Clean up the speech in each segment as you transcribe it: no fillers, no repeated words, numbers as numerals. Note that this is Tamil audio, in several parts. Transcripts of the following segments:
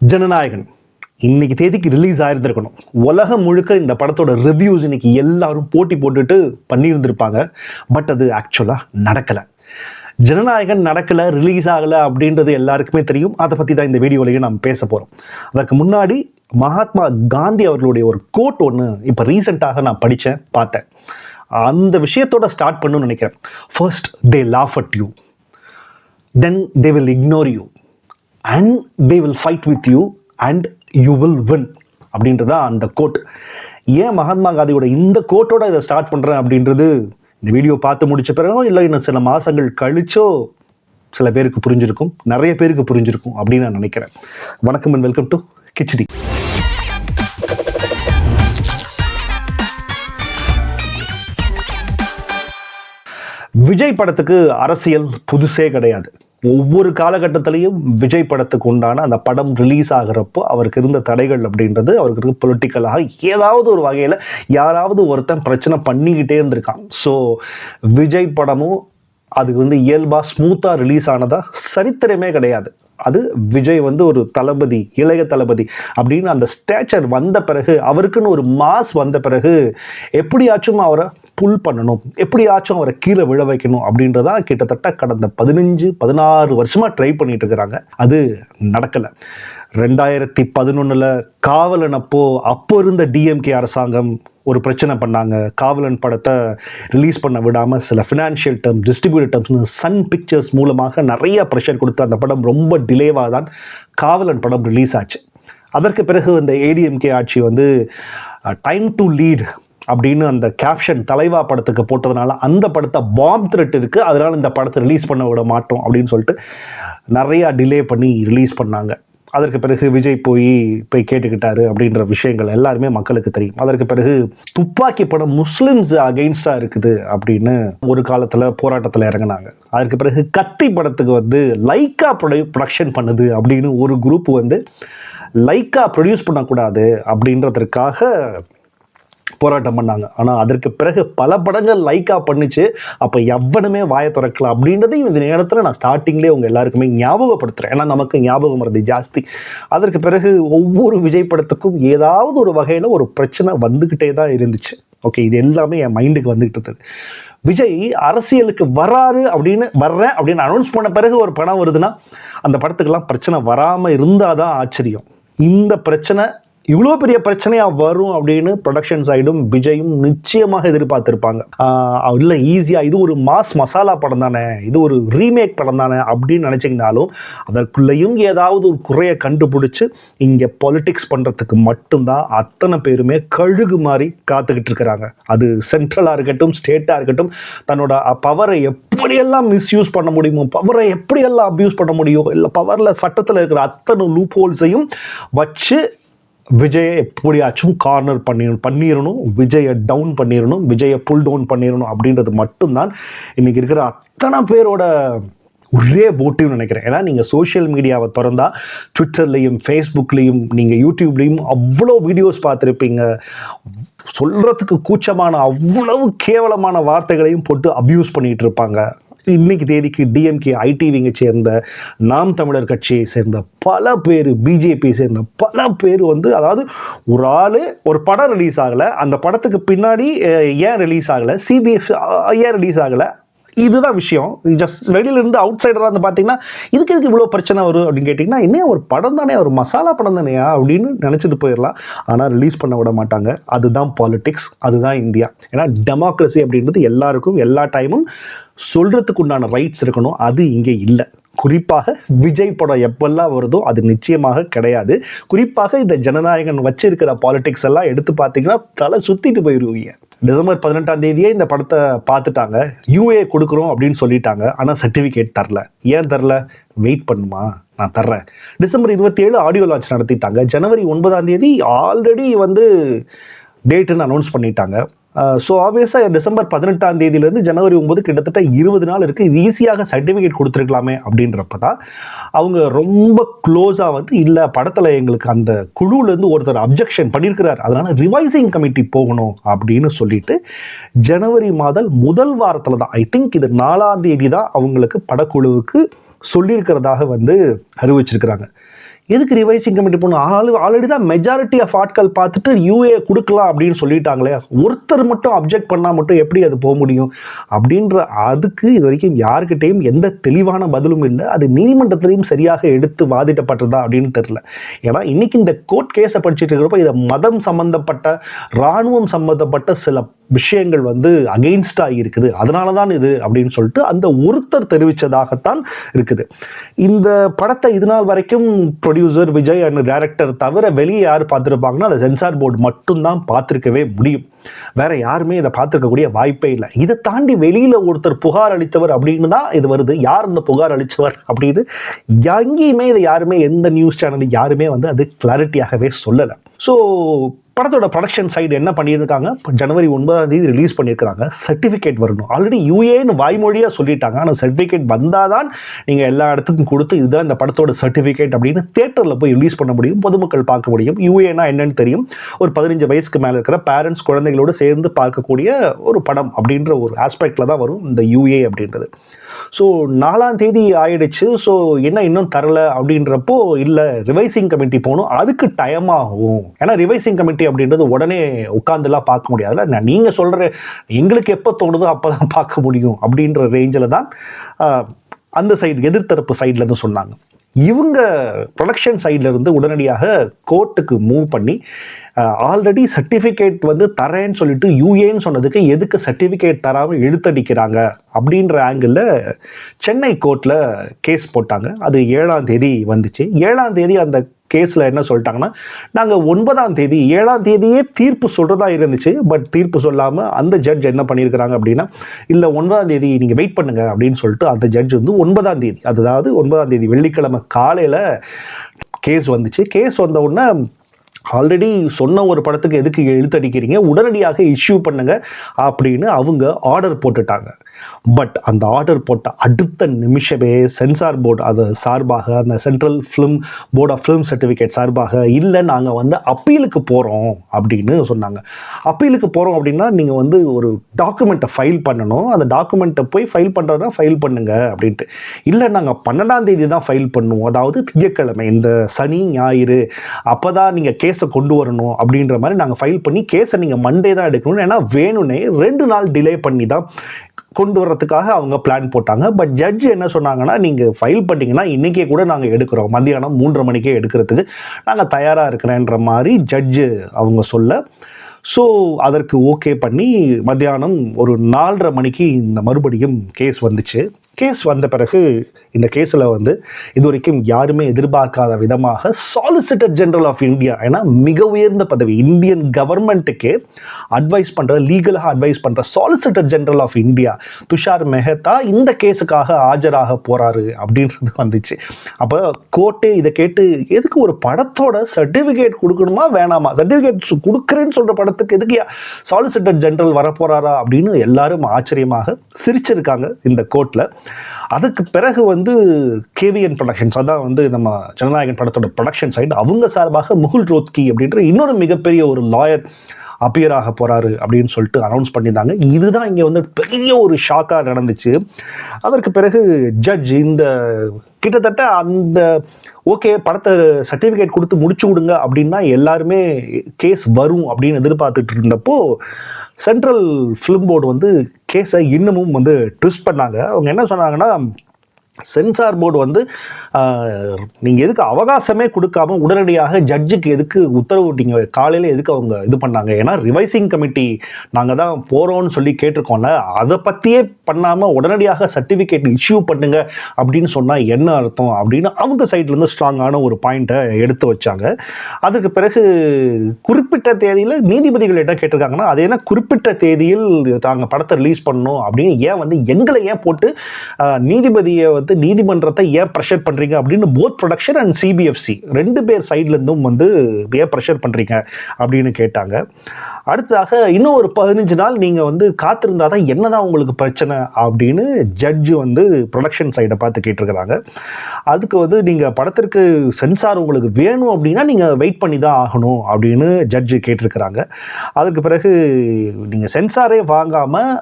ஜனநாயகன் இன்னைக்கு தேதிக்கு ரிலீஸ் ஆயிருந்திருக்கணும். உலகம் முழுக்க இந்த படத்தோட ரிவ்யூஸ் இன்னைக்கு எல்லாரும் போட்டி போட்டுட்டு பண்ணியிருந்திருப்பாங்க. பட் அது ஆக்சுவலாக நடக்கலை. ஜனநாயகன் நடக்கலை, ரிலீஸ் ஆகலை அப்படின்றது எல்லாருக்குமே தெரியும். அதை பற்றி தான் இந்த வீடியோலையும் நம்ம பேச போகிறோம். அதற்கு முன்னாடி மகாத்மா காந்தி அவர்களுடைய ஒரு கோட் ஒன்று இப்போ ரீசெண்டாக நான் படித்தேன், பார்த்தேன். அந்த விஷயத்தோட ஸ்டார்ட் பண்ணணும்னு நினைக்கிறேன். First they laugh at you, then they will ignore you and they will fight with you and you will win அப்படின்றது தான் அந்த கோட். ஏன் மகாத்மா காந்தியோட இந்த கோட்டோட இதை ஸ்டார்ட் பண்ணுறேன் அப்படின்றது இந்த வீடியோ பார்த்து முடிச்ச பிறகோ இல்லை இன்னும் சில மாதங்கள் கழிச்சோ சில பேருக்கு புரிஞ்சிருக்கும், நிறைய பேருக்கு புரிஞ்சிருக்கும் அப்படின்னு நான் நினைக்கிறேன். வணக்கம் and welcome to khichdi. Vijay படத்துக்கு அரசியல் புதுசே கிடையாது. ஒவ்வொரு காலகட்டத்திலையும் விஜய் படத்துக்கு உண்டான அந்த படம் ரிலீஸ் ஆகிறப்போ அவருக்கு இருந்த தடைகள் அப்படின்றது அவருக்கு பொலிட்டிக்கலாக ஏதாவது ஒரு வகையில் யாராவது ஒருத்தன் பிரச்சனை பண்ணிக்கிட்டே இருந்திருக்கான். ஸோ விஜய் படமும் அதுக்கு இயல்பாக ஸ்மூத்தாக ரிலீஸ் ஆனதா சரித்திரமே கிடையாது. அது விஜய் ஒரு தளபதி, இளைய தளபதி அப்படின்னு அந்த ஸ்டேச்சர் வந்த பிறகு, அவருக்குன்னு ஒரு மாஸ் வந்த பிறகு எப்படியாச்சும் அவரை புல் பண்ணணும், எப்படியாச்சும் அவரை கீழே விழ வைக்கணும் அப்படின்றதா கிட்டத்தட்ட கடந்த 15-16 வருஷமாக ட்ரை பண்ணிட்டு இருக்கிறாங்க. அது நடக்கலை. 2011 காவலன் அப்போ இருந்த டிஎம்கே அரசாங்கம் ஒரு பிரச்சனை பண்ணாங்க. காவலன் படத்தை ரிலீஸ் பண்ண விடாமல் சில ஃபினான்ஷியல் டேர்ம், டிஸ்ட்ரிபியூட்டர் டேர்ம்ஸ்னு சன் பிக்சர்ஸ் மூலமாக நிறைய ப்ரெஷர் கொடுத்து அந்த படம் ரொம்ப டிலேவாக தான் காவலன் படம் ரிலீஸ் ஆச்சு. அதற்கு பிறகு அந்த ஏடிஎம்கே ஆட்சி டைம் டு லீட் அப்படின்னு அந்த கேப்ஷன் தலைவா படத்துக்கு போட்டதுனால அந்த படத்தை பாம் த்ரெட் இருக்குது, அதனால் இந்த படத்தை ரிலீஸ் பண்ண விட மாட்டோம் அப்படின்னு சொல்லிட்டு நிறையா டிலே பண்ணி ரிலீஸ் பண்ணாங்க. அதற்கு பிறகு விஜய் போய் கேட்டுக்கிட்டாரு அப்படின்ற விஷயங்கள் எல்லாருமே மக்களுக்கு தெரியும். அதற்கு பிறகு துப்பாக்கி படம் முஸ்லிம்ஸ் அகெயின்ஸ்டாக இருக்குது அப்படின்னு ஒரு காலத்தில் போராட்டத்தில் இறங்கினாங்க. அதற்கு பிறகு கத்தி படத்துக்கு லைக்கா ப்ரொடக்ஷன் பண்ணுது அப்படின்னு ஒரு குரூப் லைக்கா ப்ரொடியூஸ் பண்ணக்கூடாது அப்படின்றதுக்காக போராட்டம் பண்ணாங்க. ஆனால் அதற்கு பிறகு பல படங்கள் லைக்கா பண்ணிச்சு. அப்போ எவ்வளவுமே வாயை திறக்கலாம் அப்படின்றது இந்த நேரத்தில் நான் ஸ்டார்டிங்லேயே உங்கள் எல்லாருக்குமே ஞாபகப்படுத்துகிறேன். ஏன்னா நமக்கு ஞாபகம் வருது ஜாஸ்தி. அதற்கு பிறகு ஒவ்வொரு விஜய் படத்துக்கும் ஏதாவது ஒரு வகையில் ஒரு பிரச்சனை வந்துக்கிட்டே தான் இருந்துச்சு. ஓகே, இது எல்லாமே என் மைண்டுக்கு வந்துக்கிட்டு இருந்தது. விஜய் அரசியலுக்கு வர்றேன் அப்படின்னு அனௌன்ஸ் பண்ண பிறகு ஒரு படம் வருதுன்னா அந்த படத்துக்கெல்லாம் பிரச்சனை வராமல் இருந்தால் தான் ஆச்சரியம். இந்த பிரச்சனை இவ்வளோ பெரிய பிரச்சனையாக வரும் அப்படின்னு ப்ரொடக்ஷன் சைடும் விஜயும் நிச்சயமாக எதிர்பார்த்துருப்பாங்க. இல்லை ஈஸியாக இது ஒரு மாஸ் மசாலா படம் தானே, இது ஒரு ரீமேக் படம் தானே அப்படின்னு நினச்சிங்கனாலும் அதற்குள்ளேயும் ஏதாவது ஒரு குறையை கண்டுபிடிச்சி இங்கே பாலிட்டிக்ஸ் பண்ணுறதுக்கு மட்டும்தான் அத்தனை பேருமே கழுகு மாதிரி காத்துக்கிட்டு இருக்கிறாங்க. அது சென்ட்ரலாக இருக்கட்டும், ஸ்டேட்டாக இருக்கட்டும், தன்னோட பவரை எப்படியெல்லாம் மிஸ்யூஸ் பண்ண முடியுமோ, பவரை எப்படியெல்லாம் அப்யூஸ் பண்ண முடியும், இல்லை பவரில் சட்டத்தில் இருக்கிற அத்தனை லூப் ஹோல்ஸையும் வச்சு விஜயை எப்படியாச்சும் கார்னர் பண்ணிடணும், விஜயை டவுன் பண்ணிடணும், விஜயை புல் டவுன் பண்ணிடணும் அப்படின்றது மட்டும்தான் இன்றைக்கி இருக்கிற அத்தனை பேரோட ஒரே மோட்டிவ் நினைக்கிறேன். ஏன்னா நீங்கள் சோஷியல் மீடியாவை திறந்தால் ட்விட்டர்லேயும் ஃபேஸ்புக்லேயும் நீங்கள் யூடியூப்லேயும் அவ்வளோ வீடியோஸ் பார்த்துருப்பீங்க. சொல்கிறதுக்கு கூச்சமான அவ்வளவு கேவலமான வார்த்தைகளையும் போட்டு அப்யூஸ் பண்ணிகிட்டு இருப்பாங்க. இன்னைக்கு தேதிக்கு டிஎம்கே ஐடிவிங்கை சேர்ந்த, நாம் தமிழர் கட்சியை சேர்ந்த பல பேர், பிஜேபியை சேர்ந்த பல பேர் அதாவது ஒரு ஆள் ஒரு படம் ரிலீஸ் ஆகலை, அந்த படத்துக்கு பின்னாடி ஏன் ரிலீஸ் ஆகலை, சிபிஎஃப் ஏன் ரிலீஸ் ஆகலை, இதுதான் விஷயம். ஜஸ்ட் வெளியிலேருந்து அவுட் சைடராக பார்த்தீங்கன்னா இதுக்கு இவ்வளோ பிரச்சனை வரும் அப்படின்னு கேட்டிங்கன்னா, இன்னும் ஒரு படம் தானே, ஒரு மசாலா படம் தானேயா அப்படின்னு நினச்சிட்டு போயிடலாம். ஆனால் ரிலீஸ் பண்ண விட மாட்டாங்க. அதுதான் பாலிட்டிக்ஸ், அதுதான் இந்தியா. ஏன்னா டெமோக்ரஸி அப்படின்றது எல்லாருக்கும் எல்லா டைமும் சொல்கிறதுக்கு உண்டான ரைட்ஸ் இருக்கணும். அது இங்கே இல்லை. குறிப்பாக விஜய் படம் எப்பெல்லாம் வருதோ அது நிச்சயமாக கிடையாது. குறிப்பாக இந்த ஜனநாயகன் வச்சிருக்கிற பாலிடிக்ஸ் எல்லாம் எடுத்து பார்த்தீங்கன்னா தலை சுற்றிட்டு போயிடுவீங்க. டிசம்பர் 18 இந்த படத்தை பார்த்துட்டாங்க, யூஏ கொடுக்குறோம் அப்படின்னு சொல்லிட்டாங்க. ஆனால் சர்டிஃபிகேட் தரல. ஏன் தரல? வெயிட் பண்ணுமா, நான் தர்றேன். டிசம்பர் 27 ஆடியோ லான்ச் நடத்திட்டாங்க. ஜனவரி 9 ஆல்ரெடி டேட்டுன்னு அனௌன்ஸ் பண்ணிட்டாங்க. ஸோ ஆப்வியஸாக டிசம்பர் 18 ஜனவரி 9 கிட்டத்தட்ட 20 நாள் இருக்குது. இது ஈஸியாக சர்டிஃபிகேட் கொடுத்துருக்கலாமே அப்படின்றப்ப தான் அவங்க ரொம்ப க்ளோஸாக இல்லை படத்தில் எங்களுக்கு அந்த குழுவிலேருந்து ஒருத்தர் அப்ஜெக்ஷன் பண்ணியிருக்கிறார், அதனால் ரிவைசிங் கமிட்டி போகணும் அப்படின்னு சொல்லிட்டு ஜனவரி மாதம் முதல் வாரத்தில் தான், ஐ திங்க் இது 4 தான் அவங்களுக்கு படக்குழுவுக்கு சொல்லியிருக்கிறதாக அறிவிச்சிருக்கிறாங்க. எதுக்கு ரிவைசிங் கமிட்டி போகணும்? ஆல்ரெடி தான் மெஜாரிட்டி ஆஃப் ஆட்கள் பார்த்துட்டு யூஏ கொடுக்கலாம் அப்படின்னு சொல்லிட்டாங்களே, ஒருத்தர் மட்டும் அப்ஜெக்ட் பண்ணால் மட்டும் எப்படி அது போக முடியும் அப்படின்ற அதுக்கு இது வரைக்கும் யாருக்கிட்டையும் எந்த தெளிவான பதிலும் இல்லை. அது நீதிமன்றத்திலையும் சரியாக எடுத்து வாதிடப்பட்டதா அப்படின்னு தெரியல. ஏன்னா இன்னைக்கு இந்த கோர்ட் கேஸை படிச்சுட்டு இருக்கிறப்ப இதை மதம் சம்பந்தப்பட்ட, இராணுவம் சம்பந்தப்பட்ட சில விஷயங்கள் வந்து அகெயின்ஸ்டாக இருக்குது, அதனால தான் இது அப்படின்னு சொல்லிட்டு அந்த ஒருத்தர் தெரிவித்ததாகத்தான் இருக்குது. இந்த படத்தை இது நாள் வரைக்கும் ப்ரொடியூசர் விஜய் அண்ட் டைரக்டர் தவிர வெளியே யார் பார்த்துருப்பாங்கன்னா அந்த சென்சார் போர்டு மட்டும்தான் பார்த்துருக்கவே முடியும். வேற யாருமே இதை பார்த்துருக்கக்கூடிய வாய்ப்பே இல்லை. இதை தாண்டி வெளியில் ஒருத்தர் புகார் அளித்தவர் அப்படின்னு தான் இது வருது. யார் இந்த புகார் அளித்தவர் அப்படின்னு எங்கேயுமே இதை யாருமே, எந்த நியூஸ் சேனல் யாருமே வந்து அது கிளாரிட்டியாகவே சொல்லலை. ஸோ படத்தோட ப்ரொடக்ஷன் சைடு என்ன பண்ணியிருக்காங்க, ஜனவரி 9 ரிலீஸ் பண்ணியிருக்காங்க. சர்டிஃபிகேட் வரணும். ஆல்ரெடி யூஏன்னு வாய்மொழியாக சொல்லிட்டாங்க. ஆனால் சர்டிஃபிகேட் வந்தால் தான் நீங்கள் எல்லா இடத்துக்கும் கொடுத்து இதுதான் இந்த படத்தோட சர்டிஃபிகேட் அப்படின்னு தேட்டரில் போய் ரிலீஸ் பண்ண முடியும், பொதுமக்கள் பார்க்க முடியும். யூஏனா என்னன்னு தெரியும். ஒரு 15 வயசுக்கு மேலே இருக்கிற பேரண்ட்ஸ் குழந்தைகளோடு சேர்ந்து பார்க்கக்கூடிய ஒரு படம் அப்படின்ற ஒரு ஆஸ்பெக்டில் தான் வரும் இந்த யூஏ அப்படின்றது. ஸோ 4 ஆயிடுச்சு. ஸோ என்ன இன்னும் தரல அப்படின்றப்போ, இல்லை ரிவைசிங் கமிட்டி போகணும், அதுக்கு டைம் ஆகும். ஏன்னா ரிவைசிங் கமிட்டி அப்படின்றது உடனே உட்காந்துலாம் பார்க்க முடியாதுல்ல. நீங்கள் சொல்கிற எங்களுக்கு எப்போ தோணுதோ அப்போ தான் பார்க்க முடியும் அப்படின்ற ரேஞ்சில் தான் அந்த சைடு, எதிர்த்தரப்பு சைட்லேருந்து சொன்னாங்க. இவங்க ப்ரொடக்ஷன் சைடில் இருந்து உடனடியாக கோர்ட்டுக்கு மூவ் பண்ணி ஆல்ரெடி சர்டிஃபிகேட் வந்து தரேன்னு சொல்லிட்டு யூஏன்னு சொன்னதுக்கு எதுக்கு சர்டிஃபிகேட் தராமல் இழுத்தடிக்கிறாங்க அப்படின்ற ஆங்கிளில் சென்னை கோர்ட்டில் கேஸ் போட்டாங்க. அது 7 வந்துச்சு. 7 அந்த கேஸில் என்ன சொல்லிட்டாங்கன்னா, நாங்கள் 9 7 தீர்ப்பு சொல்கிறதா இருந்துச்சு. பட் தீர்ப்பு சொல்லாமல் அந்த ஜட்ஜ் என்ன பண்ணியிருக்கிறாங்க அப்படின்னா, இல்லை 9 நீங்கள் வெயிட் பண்ணுங்க அப்படின்னு சொல்லிட்டு அந்த ஜட்ஜ் வந்து 9 அதாவது 9 வெள்ளிக்கிழமை காலையில் கேஸ் வந்துச்சு. கேஸ் வந்த உடனே ஆல்ரெடி சொன்ன ஒரு படத்துக்கு எதுக்கு இழுத்தடிக்கிறீங்க, உடனடியாக இஷ்யூ பண்ணுங்க அப்படின்னு அவங்க ஆர்டர் போட்டுட்டாங்க. பட் அந்த ஆர்டர் போட்ட அடுத்த நிமிஷமே சென்சார் போர்டு அது சார்பாக, அந்த central film board of film certificate சார்பாக, இல்லை நாங்கள் வந்து அப்பீலுக்கு போகிறோம் அப்படின்னு சொன்னாங்க. அப்பீலுக்கு போகிறோம் அப்படின்னா நீங்கள் வந்து ஒரு டாக்குமெண்ட்டை ஃபைல் பண்ணணும். அந்த டாக்குமெண்ட்டை போய் ஃபைல் பண்ணுறதுனா ஃபைல் பண்ணுங்க அப்படின்ட்டு. இல்லை நாங்கள் 12 தான் ஃபைல் பண்ணுவோம், அதாவது திங்கட்கிழமை, இந்த சனி ஞாயிறு அப்போ தான் நீங்கள் கேஸை கொண்டு வரணும் அப்படின்ற மாதிரி நாங்கள் ஃபைல் பண்ணி கேஸை நீங்கள் மண்டே தான் எடுக்கணும். ஏன்னா வேணும்னே 2 நாள் டிலே பண்ணி தான் கொண்டு வர்றதுக்காக அவங்க பிளான் போட்டாங்க. பட் ஜட்ஜ் என்ன சொன்னாங்கன்னா, நீங்கள் ஃபைல் பண்ணிங்கன்னா இன்றைக்கே கூட நாங்கள் எடுக்கிறோம், மத்தியானம் 3:30 மணிக்கே எடுக்கிறதுக்கு நாங்கள் தயாராக இருக்கிறேன்ற மாதிரி ஜட்ஜு அவங்க சொல்ல, ஸோ அதற்கு ஓகே பண்ணி மத்தியானம் ஒரு 4:30 மணிக்கு இந்த மறுபடியும் கேஸ் வந்துச்சு. கேஸ் வந்த பிறகு இந்த கேஸில் வந்து இது வரைக்கும் யாருமே எதிர்பார்க்காத விதமாக சாலிசிட்டர் ஜெனரல் ஆஃப் இந்தியா, ஏன்னா மிக உயர்ந்த பதவி, இந்தியன் கவர்மெண்ட்டுக்கே அட்வைஸ் பண்ணுற, லீகலாக அட்வைஸ் பண்ணுற solicitor general of India Tushar Mehta இந்த கேஸுக்காக ஆஜராக போகிறாரு அப்படின்றது வந்துச்சு. அப்போ கோர்ட்டே இதை கேட்டு, எதுக்கு ஒரு படத்தோட சர்டிஃபிகேட் கொடுக்கணுமா வேணாமா, சர்டிஃபிகேட் கொடுக்குறேன்னு சொல்கிற படத்துக்கு எதுக்கு சாலிசிட்டர் ஜெனரல் வரப்போகிறாரா அப்படின்னு எல்லாரும் ஆச்சரியமாக சிரிச்சிருக்காங்க இந்த கோர்ட்டில். அதுக்கு பிறகு வந்து கேவிஎன் ப்ரொடக்ஷன்ஸ், அதான் வந்து நம்ம ஜனநாயகன் படத்தோட ப்ரொடக்ஷன் சைடு, அவங்க சார்பாக முகுல் ரோத்கி அப்படின்ற இன்னொரு மிகப்பெரிய ஒரு லாயர் அப்பியர் ஆக போகிறாரு அப்படின்னு சொல்லிட்டு அனௌன்ஸ் பண்ணியிருந்தாங்க. இதுதான் இங்கே வந்து பெரிய ஒரு ஷாக்காக நடந்துச்சு. அதற்கு பிறகு ஜட்ஜ் இந்த கிட்டத்தட்ட அந்த ஓகே படத்தை சர்டிஃபிகேட் கொடுத்து முடிச்சு விடுங்க அப்படின்னா எல்லாருமே கேஸ் வரும் அப்படின்னு எதிர்பார்த்துட்டு இருந்தப்போ, சென்ட்ரல் ஃபிலிம் போர்டு வந்து கேஸை இன்னமும் வந்து ட்விஸ்ட் பண்ணாங்க. அவங்க என்ன சொன்னாங்கன்னா, சென்சார் போர்டு வந்து நீங்கள் எதுக்கு அவகாசமே கொடுக்காம உடனடியாக ஜட்ஜுக்கு எதுக்கு உத்தரவிட்டீங்க, காலையில் எதுக்கு அவங்க இது பண்ணாங்க, ஏன்னா ரிவைசிங் கமிட்டி நாங்கள் தான் போகிறோன்னு சொல்லி கேட்டிருக்கோம்ல, அதை பற்றியே பண்ணாமல் உடனடியாக சர்டிஃபிகேட் இஷ்யூ பண்ணுங்க அப்படின்னு சொன்னால் என்ன அர்த்தம் அப்படின்னு அவங்க சைட்லேருந்து ஸ்ட்ராங்கான ஒரு பாயிண்ட்டை எடுத்து வச்சாங்க. அதுக்கு பிறகு குறிப்பிட்ட தேதியில் நீதிபதிகள் என்ன கேட்டிருக்காங்கன்னா, அது என்ன குறிப்பிட்ட தேதியில் நாங்கள் படத்தை ரிலீஸ் பண்ணணும் அப்படின்னு ஏன் வந்து எங்களை ஏன் போட்டு நீதிபதியை வந்து நீதிமன்றத்தை ஏன் ப்ரெஷர் பண்ணுறீங்க அப்படின்னு போத் ப்ரொடக்ஷன் அண்ட் சிபிஎஃப்சி 2 பேர் சைட்லேருந்தும் வந்து ஏன் ப்ரெஷர் பண்ணுறீங்க அப்படின்னு கேட்டாங்க. அடுத்ததாக இன்னும் ஒரு 15 நாள் நீங்கள் வந்து காத்திருந்தால் தான் என்ன தான் உங்களுக்கு பிரச்சனை அப்படின்னு ஜட்ஜு வந்து ப்ரொடக்ஷன் சைடை பார்த்து கேட்டிருக்கிறாங்க. அதுக்கு வந்து நீங்கள் படத்திற்கு சென்சார் உங்களுக்கு வேணும் அப்படின்னா நீங்கள் வெயிட் பண்ணி தான் ஆகணும் அப்படின்னு ஜட்ஜு கேட்டிருக்கிறாங்க. அதுக்கு பிறகு நீங்கள் சென்சாரே வாங்காமல்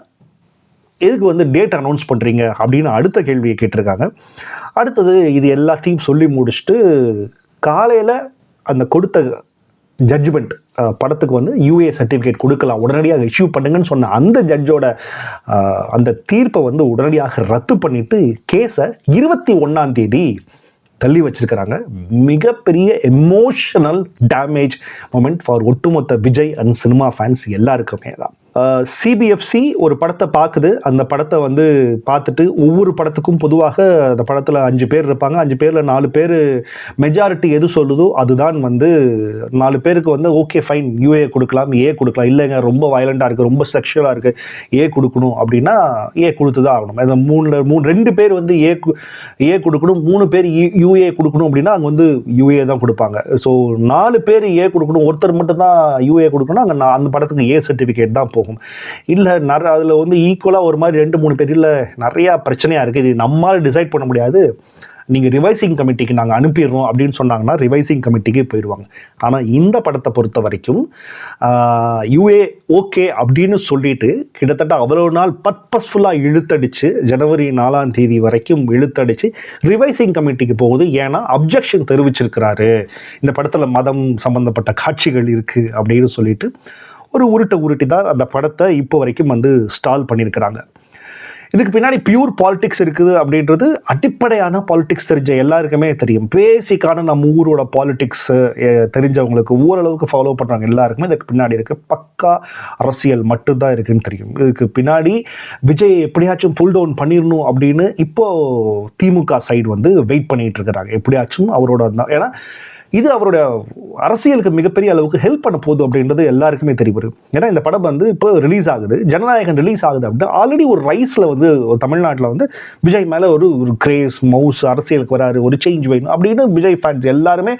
எதுக்கு வந்து டேட் அனௌன்ஸ் பண்ணுறீங்க அப்படின்னு அடுத்த கேள்வியை கேட்டிருக்காங்க. அடுத்தது இது எல்லாத்தையும் சொல்லி முடிச்சுட்டு காலையில் அந்த கொடுத்த ஜட்ஜ்மெண்ட் படத்துக்கு வந்து யூஏ சர்டிஃபிகேட் கொடுக்கலாம், உடனடியாக இஷ்யூ பண்ணுங்கன்னு சொன்ன அந்த ஜட்ஜோட அந்த தீர்ப்பை வந்து உடனடியாக ரத்து பண்ணிட்டு கேஸை 21ஆம் தேதி தள்ளி வச்சிருக்கிறாங்க. மிகப்பெரிய எமோஷனல் டேமேஜ் மொமெண்ட் ஃபார் ஒட்டுமொத்த விஜய் அண்ட் சினிமா ஃபேன்ஸ் எல்லாருக்குமே தான். சிபிஎஃப்சி ஒரு படத்தை பார்க்குது. அந்த படத்தை வந்து பார்த்துட்டு ஒவ்வொரு படத்துக்கும் பொதுவாக அந்த படத்தில் 5 பேர் இருப்பாங்க. 5 பேரில் 4 பேர் மெஜாரிட்டி எது சொல்லுதோ அதுதான் வந்து 4 பேருக்கு வந்து ஓகே ஃபைன் யூஏ கொடுக்கலாம், ஏ கொடுக்கலாம், இல்லைங்க ரொம்ப வயலண்டாக இருக்குது, ரொம்ப செக்ஷுவலாக இருக்குது, ஏ கொடுக்கணும் அப்படின்னா ஏ கொடுத்து தான் ஆகணும். அந்த 2 பேர் வந்து ஏ கொடுக்கணும், 3 பேர் யூஏ கொடுக்கணும் அப்படின்னா அங்கே வந்து யூஏ தான் கொடுப்பாங்க. ஸோ 4 பேர் ஏ கொடுக்கணும், ஒருத்தர் மட்டும் தான் யூஏ கொடுக்கணும், அங்கே அந்த படத்துக்கு ஏ சர்டிஃபிகேட் தான் போகும். இல்லை அதில் வந்து ஈக்குவலாக ஒரு மாதிரி 2-3 பேர் இல்லை நிறையா பிரச்சனையாக இருக்குது, இது நம்மளால் டிசைட் பண்ண முடியாது, நீங்கள் ரிவைசிங் கமிட்டிக்கு நாங்கள் அனுப்பிடுறோம் அப்படின்னு சொன்னாங்கன்னா ரிவைசிங் கமிட்டிக்கு போயிடுவாங்க. ஆனால் இந்த படத்தை பொறுத்த வரைக்கும் யூஏ ஓகே அப்படின்னு சொல்லிட்டு கிட்டத்தட்ட அவ்வளோ நாள் பர்பஸ்ஃபுல்லாக இழுத்தடிச்சு ஜனவரி 4ஆம் தேதி வரைக்கும் இழுத்தடிச்சு ரிவைசிங் கமிட்டிக்கு போகுது. ஏன்னா அப்ஜெக்ஷன் தெரிவிச்சிருக்கிறாரு, இந்த படத்தில் மதம் சம்பந்தப்பட்ட காட்சிகள் இருக்குது அப்படின்னு சொல்லிட்டு ஒரு உருட்டி தான் அந்த படத்தை இப்போ வரைக்கும் வந்து ஸ்டால் பண்ணியிருக்கிறாங்க. இதுக்கு பின்னாடி பியூர் பாலிடிக்ஸ் இருக்குது அப்படின்றது அடிப்படையான பாலிடிக்ஸ் தெரிஞ்ச எல்லாருக்குமே தெரியும். பேசிக்கான நம்ம ஊரோட பாலிடிக்ஸ் தெரிஞ்சவங்களுக்கு ஓரளவுக்கு ஃபாலோ பண்ணுறாங்க எல்லாருக்குமே இதுக்கு பின்னாடி இருக்குது பக்கா அரசியல் மட்டும்தான் இருக்குன்னு தெரியும். இதுக்கு பின்னாடி விஜய் எப்படியாச்சும் புல் டவுன் பண்ணிடணும் அப்படின்னு இப்போது திமுக சைடு வந்து வெயிட் பண்ணிகிட்டு இருக்கிறாங்க. எப்படியாச்சும் அவரோட ஏன்னா இது அவரோட அரசியலுக்கு மிகப்பெரிய அளவுக்கு ஹெல்ப் பண்ண போகுது அப்படின்றது எல்லாருக்குமே தெரியும். ஏன்னா இந்த படம் வந்து இப்போ ரிலீஸ் ஆகுது, ஜனநாயகன் ரிலீஸ் ஆகுது அப்படின்னா ஆல்ரெடி ஒரு ரைஸில் வந்து தமிழ்நாட்டில் வந்து விஜய் மேலே ஒரு கிரேஸ் மவுஸ் அரசியலுக்கு வராரு, ஒரு சேஞ்ச் வேணும் அப்படின்னு விஜய் ஃபேன்ஸ் எல்லாருமே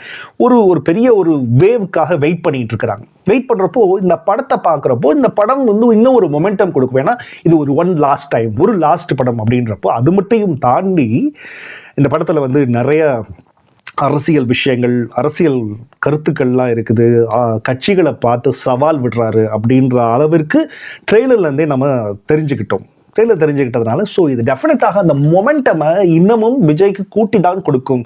ஒரு பெரிய ஒரு வேவுக்காக வெயிட் பண்ணிட்டு இருக்கிறாங்க. வெயிட் பண்ணுறப்போ இந்த படத்தை பார்க்குறப்போ இந்த படம் வந்து இன்னும் ஒரு மொமெண்டம் கொடுக்கும். ஏன்னா இது ஒரு லாஸ்ட் படம் அப்படின்றப்போ அது மட்டும் தாண்டி இந்த படத்தில் வந்து நிறைய அரசியல் விஷயங்கள், அரசியல் கருத்துக்கள்லாம் இருக்குது, கட்சிகளை பார்த்து சவால் விடுறாரு அப்படின்ற அளவிற்கு ட்ரெய்லர்லேருந்தே நம்ம தெரிஞ்சுக்கிட்டதுனால ஸோ இது டெஃபினட்டாக அந்த மொமெண்டமை இன்னமும் விஜய்க்கு கூட்டி தான் கொடுக்கும்.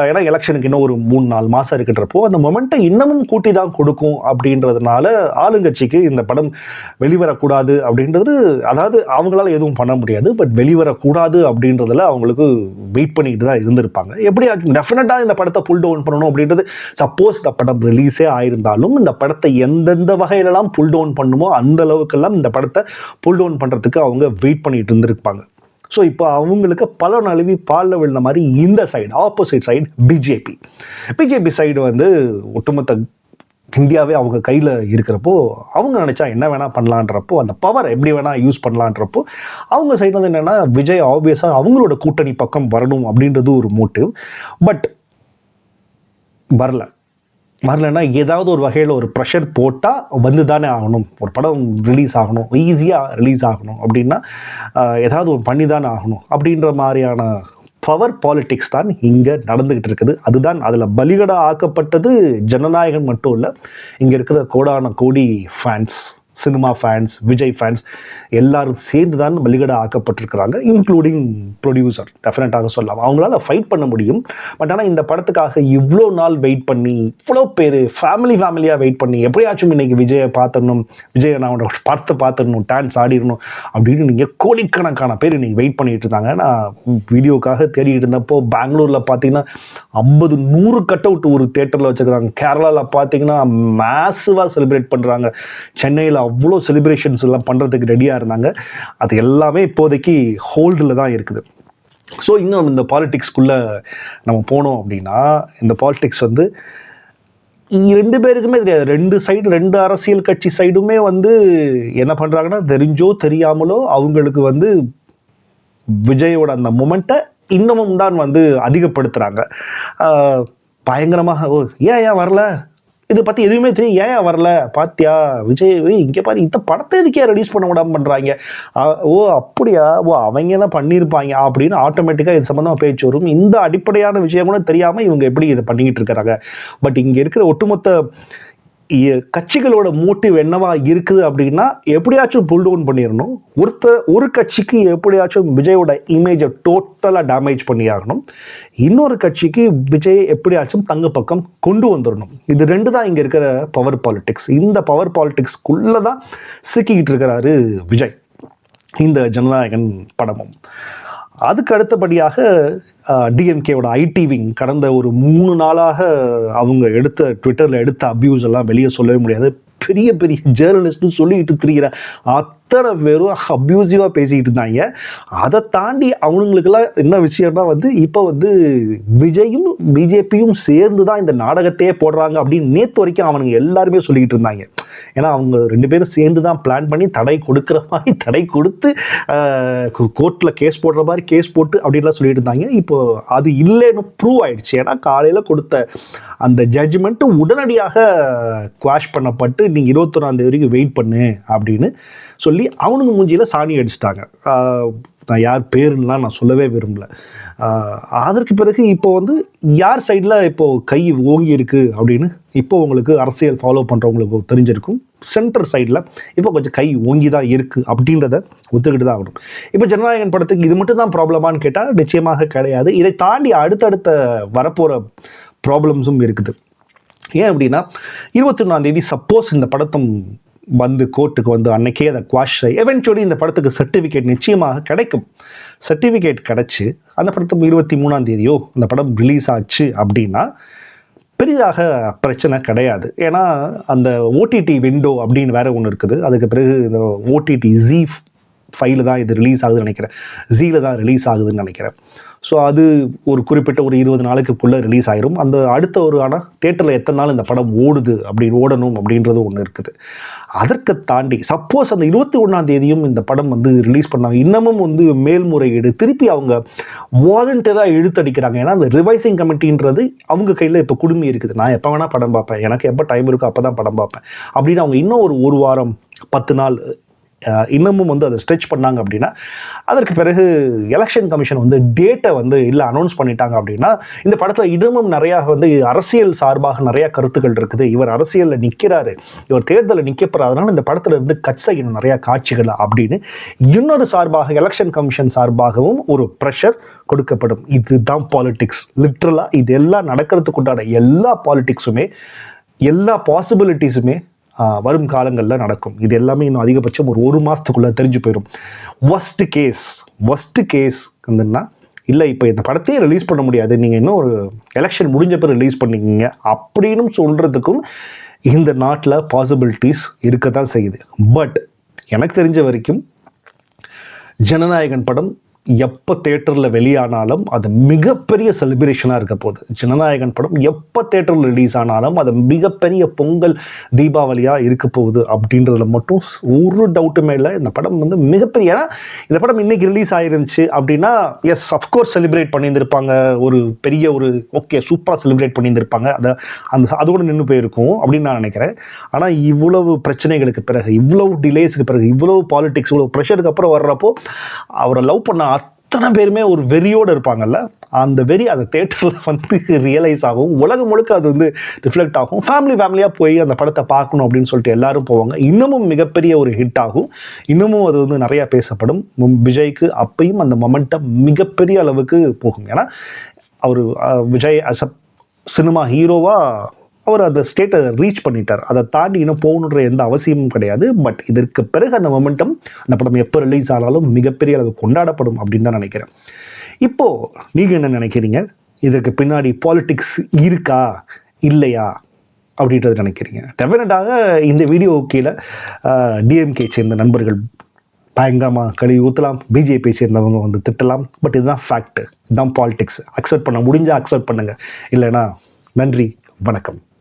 ஏன்னா எலெக்ஷனுக்கு இன்னும் ஒரு 3-4 மாதம் இருக்கின்றப்போ அந்த மொமெண்ட்டை இன்னமும் கூட்டி தான் கொடுக்கும் அப்படின்றதுனால ஆளுங்கட்சிக்கு இந்த படம் வெளிவரக்கூடாது அப்படின்றது, அதாவது அவங்களால எதுவும் பண்ண முடியாது, பட் வெளிவரக்கூடாது அப்படின்றதுல அவங்களுக்கு வெயிட் பண்ணிட்டு தான் இருந்திருப்பாங்க. எப்படி டெஃபினட்டாக இந்த படத்தை புல் டவுன் பண்ணணும் அப்படின்றது, சப்போஸ் இந்த படம் ரிலீஸே ஆயிருந்தாலும் இந்த படத்தை எந்தெந்த வகையிலலாம் புல் டவுன் பண்ணுமோ அந்த அளவுக்கெல்லாம் இந்த படத்தை புல் டவுன் பண்ணுறதுக்கு அவங்க வெயிட் பண்ணிட்டு இருந்திருப்பாங்க. ஸோ இப்போ அவங்களுக்கு பல நழுவி பாலில் விழுந்த மாதிரி இந்த side opposite side BJP side வந்து ஒட்டுமொத்த இந்தியாவே அவங்க கையில் இருக்கிறப்போ அவங்க நினச்சா என்ன வேணால் பண்ணலான்றப்போ அந்த பவர் எப்படி வேணால் யூஸ் பண்ணலான்றப்போ அவங்க சைடு வந்து என்னென்னா விஜய் ஆப்வியஸாக அவங்களோட கூட்டணி பக்கம் வரணும் அப்படின்றது ஒரு மோட்டிவ். பட் வரலன்னா ஏதாவது ஒரு வகையில் ஒரு ப்ரெஷர் போட்டால் வந்து தானே ஆகணும், ஒரு படம் ரிலீஸ் ஆகணும், ஈஸியாக ரிலீஸ் ஆகணும் அப்படின்னா ஏதாவது ஒரு பண்ணி தானே ஆகணும் அப்படின்ற மாதிரியான பவர் பாலிடிக்ஸ் தான் இங்கே நடந்துக்கிட்டு இருக்குது. அதுதான் அதில் பலிகடா ஆக்கப்பட்டது ஜனநாயகன் மட்டும் இல்லை, இங்கே இருக்கிற கோடான கோடி fans, cinema fans, Vijay fans எல்லாரும் சேர்ந்து தான் பலிகடா ஆக்கப்பட்டிருக்கிறாங்க, இன்க்ளூடிங் ப்ரொடியூசர். டெஃபினட்டாக சொல்லலாம் அவங்களால ஃபைட் பண்ண முடியும். பட் ஆனால் இந்த படத்துக்காக இவ்வளோ நாள் வெயிட் பண்ணி, இவ்வளோ பேர் ஃபேமிலியாக வெயிட் பண்ணி எப்படியாச்சும் இன்றைக்கி விஜயை பார்த்துடணும், விஜய் நான் படத்தை பார்த்துடணும், டான்ஸ் ஆடிடணும் அப்படின்னு நீங்கள் கோடிக்கணக்கான பேர் இன்றைக்கி வெயிட் பண்ணிகிட்டு இருந்தாங்க. நான் வீடியோக்காக தேடிட்டு இருந்தப்போ பெங்களூரில் பார்த்தீங்கன்னா 50-100 கட் அவுட் ஒரு தேட்டரில் வச்சுருக்காங்க. கேரளாவில் பார்த்தீங்கன்னா மேசிவாக செலிப்ரேட் பண்ணுறாங்க. சென்னையில் அவ்வளோ செலிப்ரேஷன்ஸ் எல்லாம் பண்ணுறதுக்கு ரெடியாக இருந்தாங்க. அது எல்லாமே இப்போதைக்கு ஹோல்டில் தான் இருக்குது. ஸோ இன்னும் இந்த பாலிடிக்ஸ்குள்ளே நம்ம போனோம் அப்படின்னா இந்த பாலிடிக்ஸ் வந்து 2 பேருக்குமே தெரியாது. 2 அரசியல் கட்சி சைடுமே வந்து என்ன பண்ணுறாங்கன்னா தெரிஞ்சோ தெரியாமலோ அவங்களுக்கு வந்து விஜயோட அந்த மொமெண்ட்டை இன்னமும் தான் வந்து அதிகப்படுத்துகிறாங்க. பயங்கரமாக ஏன் வரல, இதை பற்றி எதுவுமே தெரியும், ஏன் வரல பாத்தியா விஜய், இங்கே பாரு இந்த படத்தை எதுக்கே ரிலீஸ் பண்ண விடாமல் பண்ணுறாங்க, அப்படியா அவங்க என்ன பண்ணியிருப்பாங்க அப்படின்னு ஆட்டோமேட்டிக்காக இது சம்மந்தமாக பேச்சு வரும். இந்த அடிப்படையான விஷயம் கூட தெரியாமல் இவங்க எப்படி இதை பண்ணிக்கிட்டு இருக்கிறாங்க. பட் இங்கே இருக்கிற ஒட்டுமொத்த கட்சிகளோட மோட்டிவ் என்னவா இருக்குது அப்படின்னா எப்படியாச்சும் புல் டவுன் பண்ணிடணும். ஒரு கட்சிக்கு எப்படியாச்சும் விஜயோட இமேஜை டோட்டலாக டேமேஜ் பண்ணியாகணும். இன்னொரு கட்சிக்கு விஜய் எப்படியாச்சும் தங்க பக்கம் கொண்டு வந்துடணும். இது ரெண்டு தான் இங்கே இருக்கிற பவர் பாலிடிக்ஸ். இந்த பவர் பாலிடிக்ஸ்குள்ளே தான் சிக்கிக்கிட்டு இருக்கிறாரு விஜய் இந்த ஜனநாயகன் படமும். அதுக்கு அடுத்தபடியாக டிஎம்கேவோட ஐடி விங் கடந்த ஒரு 3 நாளாக அவங்க ட்விட்டரில் எடுத்த அப்யூஸ் எல்லாம் வெளியே சொல்லவே முடியாது. பெரிய பெரிய ஜேர்னலிஸ்ட்னு சொல்லிக்கிட்டு திரிகிற அத்தனை பேரும் அப்யூசிவாக பேசிக்கிட்டு இருந்தாங்க. அதை தாண்டி அவனுங்களுக்கெல்லாம் என்ன விஷயம்னா இப்போ விஜயும் பிஜேபியும் சேர்ந்து தான் இந்த நாடகத்தையே போடுறாங்க அப்படின்னு நேற்று வரைக்கும் அவனுங்க எல்லாருமே சொல்லிக்கிட்டு இருந்தாங்க. ஏன்னா அவங்க 2 பேரும் சேர்ந்து தான் பிளான் பண்ணி தடை கொடுக்குற மாதிரி தடை கொடுத்து கோர்ட்டில் கேஸ் போடுற மாதிரி கேஸ் போட்டு அப்படின்லாம் சொல்லிட்டு இருந்தாங்க. இப்போ அது இல்லைன்னு ப்ரூவ் ஆயிடுச்சு. ஏன்னா காலையில் கொடுத்த அந்த ஜட்ஜ்மெண்ட்டு உடனடியாக குவாஷ் பண்ணப்பட்டு நீங்கள் 21ஆம் தேதி வரைக்கும் வெயிட் பண்ணு அப்படின்னு சொல்லி அவனுங்க மூஞ்சியில் சாணி அடிச்சிட்டாங்க. நான் யார் பேருன்னெலாம் நான் சொல்லவே விரும்பல. அதற்கு பிறகு இப்போ யார் சைடில் இப்போது கை ஓங்கி இருக்குது அப்படின்னு இப்போ உங்களுக்கு அரசியல் ஃபாலோ பண்ணுறவங்களுக்கு தெரிஞ்சிருக்கும். சென்டர் சைடில் இப்போ கொஞ்சம் கை ஓங்கி தான் இருக்குது அப்படின்றத ஒத்துக்கிட்டு தான் ஆகணும். இப்போ ஜனநாயகன் படத்துக்கு இது மட்டும் தான் ப்ராப்ளமானு கேட்டால் நிச்சயமாக கிடையாது. இதை தாண்டி அடுத்தடுத்த வரப்போகிற ப்ராப்ளம்ஸும் இருக்குது. ஏன் அப்படின்னா 21ஆம் தேதி சப்போஸ் இந்த படத்தம் கோர்ட்டுக்கு அன்னைக்கே அதை குவாஷ் எவென்ச்சுவலி இந்த படத்துக்கு சர்டிஃபிகேட் நிச்சயமாக கிடைக்கும். சர்டிஃபிகேட் கிடச்சி அந்த படத்துக்கு 23ஆம் தேதியோ அந்த படம் ரிலீஸ் ஆச்சு அப்படின்னா பெரிதாக பிரச்சனை கிடையாது. ஏன்னா அந்த ஓடிடி விண்டோ அப்படின்னு வேற ஒன்று இருக்குது. அதுக்கு பிறகு இந்த ஓடிடி ஜீ ஃபைலு தான் இது ரிலீஸ் ஆகுதுன்னு நினைக்கிறேன். ஜீல தான் ரிலீஸ் ஆகுதுன்னு நினைக்கிறேன். ஸோ அது ஒரு குறிப்பிட்ட ஒரு 20 நாளுக்குள்ளே ரிலீஸ் ஆயிரும். அந்த அடுத்த ஆனால் தேட்டரில் எத்தனை நாள் இந்த படம் ஓடணும் அப்படின்றது ஒன்று இருக்குது. அதற்கு தாண்டி சப்போஸ் அந்த 21ஆம் தேதியும் இந்த படம் ரிலீஸ் பண்ணாங்க, இன்னமும் மேல்முறையீடு திருப்பி அவங்க வாலண்டியராக இழுத்தடிக்கிறாங்க. ஏன்னா அந்த ரிவைசிங் கமிட்டின்றது அவங்க கையில் இப்போ குடுமி இருக்குது. நான் எப்போ வேணால் படம் பார்ப்பேன், எனக்கு எப்போ டைம் இருக்கோ அப்போ தான் படம் பார்ப்பேன் அப்படின்னு அவங்க இன்னும் ஒரு வாரம் 10 நாள் இன்னமும் அதை ஸ்ட்ரெச் பண்ணாங்க அப்படின்னா அதற்கு பிறகு எலெக்ஷன் கமிஷன் டேட்டை இல்லை அனௌன்ஸ் பண்ணிட்டாங்க அப்படின்னா இந்த படத்தில் இன்னமும் நிறையா அரசியல் சார்பாக நிறையா கருத்துக்கள் இருக்குது. இவர் அரசியலில் நிற்கிறாரு, இவர் தேர்தலில் நிற்க போகிறதுனால இந்த படத்தில் இருந்து கட் செய்யணும் நிறையா காட்சிகள் அப்படின்னு இன்னொரு சார்பாக எலெக்ஷன் கமிஷன் சார்பாகவும் ஒரு ப்ரெஷர் கொடுக்கப்படும். இதுதான் பாலிடிக்ஸ். லிட்ரலாக இது எல்லாம் நடக்கிறதுக்கு உண்டான எல்லா பாலிடிக்ஸுமே எல்லா பாசிபிலிட்டிஸுமே வரும் காலங்களில் நடக்கும். இது எல்லாமே இன்னும் அதிகபட்சம் ஒரு மாதத்துக்குள்ளே தெரிஞ்சு போயிடும். ஒஸ்ட் கேஸ் இல்லை இப்போ இந்த படத்தையே ரிலீஸ் பண்ண முடியாது, நீங்கள் இன்னும் ஒரு எலெக்ஷன் முடிஞ்ச பிறகு ரிலீஸ் பண்ணிக்கிங்க அப்படின்னு சொல்கிறதுக்கும் இந்த நாட்டில் பாசிபிலிட்டிஸ் இருக்க தான் செய்யுது. பட் எனக்கு தெரிஞ்ச வரைக்கும் ஜனநாயகன் படம் எப்போ தேட்டரில் வெளியானாலும் அது மிகப்பெரிய செலிப்ரேஷனாக இருக்க போகுது. ஜனநாயகன் படம் எப்போ தேட்டரில் ரிலீஸ் ஆனாலும் அது மிகப்பெரிய பொங்கல் தீபாவளியாக இருக்க போகுது அப்படின்றதுல மட்டும் ஒரு டவுட்டுமே இல்லை. இந்த படம் மிகப்பெரிய, ஏன்னா இந்த படம் இன்றைக்கி ரிலீஸ் ஆகிருந்துச்சு அப்படின்னா எஸ் அஃப்கோர்ஸ் செலிப்ரேட் பண்ணியிருந்திருப்பாங்க, ஒரு பெரிய ஒரு ஓகே சூப்பராக செலிப்ரேட் பண்ணியிருந்திருப்பாங்க, அதோடு நின்று போயிருக்கும் அப்படின்னு நான் நினைக்கிறேன். ஆனால் இவ்வளவு பிரச்சனைகளுக்கு பிறகு, இவ்வளவு டிலேஸுக்கு பிறகு, இவ்வளவு பாலிடிக்ஸ், இவ்வளவு ப்ரெஷருக்கு அப்புறம் வர்றப்போ அவரை லவ் பண்ண அத்தனை பேருமே ஒரு வெறியோடு இருப்பாங்கல்ல, அந்த வெறி அந்த தேட்டரில் ரியலைஸ் ஆகும். உலகம் முழுக்க அது ரிஃப்ளெக்ட் ஆகும். ஃபேமிலியாக போய் அந்த படத்தை பார்க்கணும் அப்படின்னு சொல்லிட்டு எல்லாரும் போவாங்க. இன்னமும் மிகப்பெரிய ஒரு ஹிட் ஆகும். இன்னமும் அது நிறையா பேசப்படும். விஜய்க்கு அப்பையும் அந்த மொமெண்டம் மிகப்பெரிய அளவுக்கு போகும். ஏன்னா அவர் விஜய் அஸ் அ சினிமா ஹீரோவாக அவர் அந்த ஸ்டேட்டை ரீச் பண்ணிட்டார். அதை தாண்டி இன்னும் போகணுன்ற எந்த அவசியமும் கிடையாது. பட் இதற்கு பிறகு அந்த மொமெண்டம் அந்த படம் எப்போ ரிலீஸ் ஆனாலும் மிகப்பெரிய அளவு கொண்டாடப்படும் அப்படின்னு தான் நினைக்கிறேன். இப்போது நீங்கள் என்ன நினைக்கிறீங்க? இதற்கு பின்னாடி பாலிடிக்ஸ் இருக்கா இல்லையா அப்படின்றது நினைக்கிறீங்க? டெஃபினட்டாக இந்த வீடியோ கீழே டிஎம்கே சேர்ந்த நண்பர்கள் பயங்கரமாக கழுவி ஊற்றலாம், பிஜேபி சேர்ந்தவங்க திட்டலாம். பட் இதுதான் ஃபேக்ட், இதுதான் பாலிடிக்ஸ். அக்செப்ட் பண்ண முடிஞ்சால் அக்செப்ட் பண்ணுங்கள், இல்லைனா நன்றி, வணக்கம்.